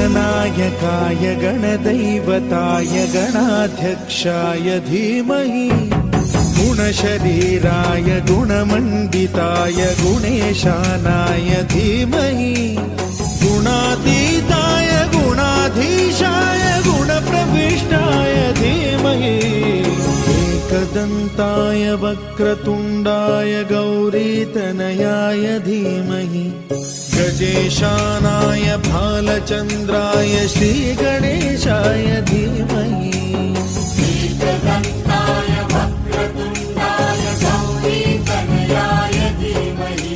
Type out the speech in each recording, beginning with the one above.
गणनायकाय गणदैवताय गणाध्यक्षाय धीमहि गुणशरीराय गुणमण्डिताय गुणेशानाय धीमहि गुणातीताय गुणाधीशाय गुणप्रविष्टाय धीमहि एकदन्ताय वक्रतुण्डाय गौरीतनयाय धीमहि गजेशानाय भालचन्द्राय श्रीगणेशाय धीमहि एकदन्ताय वक्रतुण्डाय गौरीतनयाय धीमहि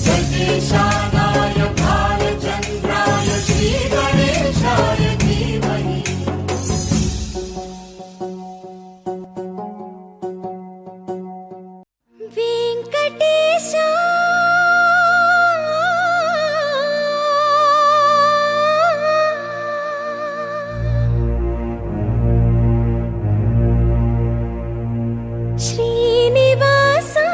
गजेशानाय भालचन्द्राय श्रीगणेशाय धीमहि वेंकटेशा श्रीनिवासा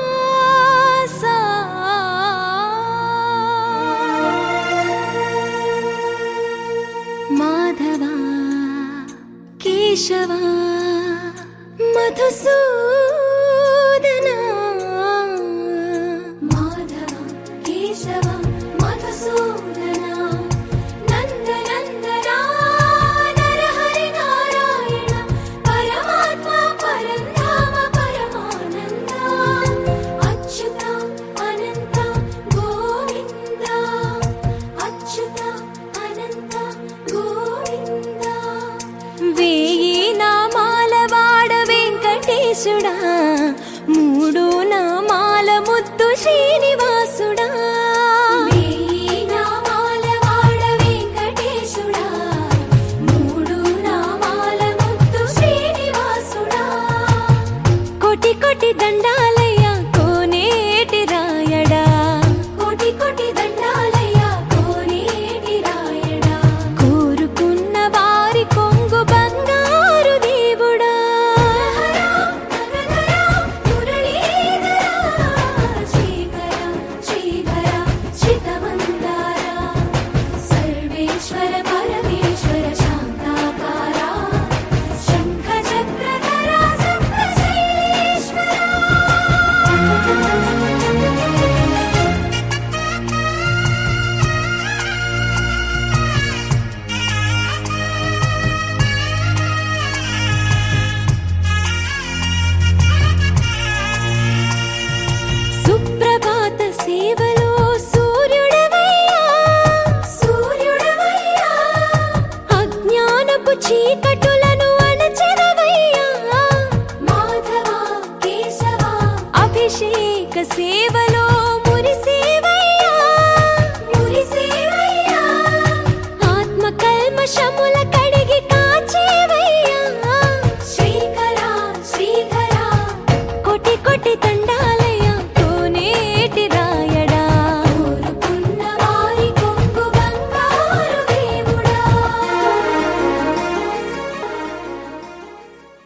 शेषशैलवासा माधवा केशवा मधुसूदना माधवा केशवा मधुसूदना नन्दनन्दना नरहरि नारायण परमात्मा परन्धाम परमानन्दा अच्युत अनन्त गोविन्द अच्युत अनन्त गोविन्द वेयि नामाल वाड वेंकटेशुडा मूडु नामाल मुद्दु श्रीनिवासुडा वेयि नामाल वाड वेंकटेशुडा मूडु नामाल मुद्दु श्रीनिवासुडा कोटि कोटि దండాలయ్య కోనేటి రాయడా కోటి కోటి దండాలయ్య కోనేటి రాయడా కోరుకున్న వారి కొంగు బంగారు దేవుడా శ్రీకర శ్రీధర చిత్తమందార సర్వేశ్వర పరమేశ్వర శాంతాకార శంఖ చక్రధర సప్తశైలేశ్వర సుప్రభాత సేవలో సూర్యుడవయ్యా సూర్యుడవయ్యా అజ్ఞానపు చీకటులను అణచెదవయ్యా మాధవ కేశవ అభిషేక సేవలో